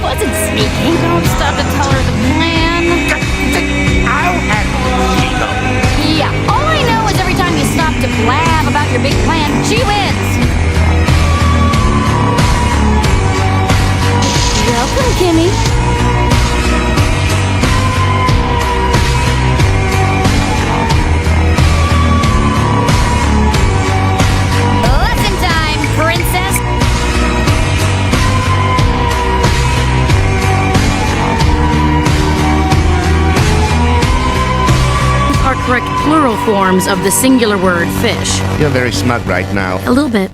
Wasn't sneaking. Don't stop to tell her the plan. I'll handle it, Shego. Yeah, all I know is every time you stop to blab about your big plan, she wins. Welcome, Kimmy. Lesson time, princess. Are correct plural forms of the singular word fish. You're very smug right now. A little bit.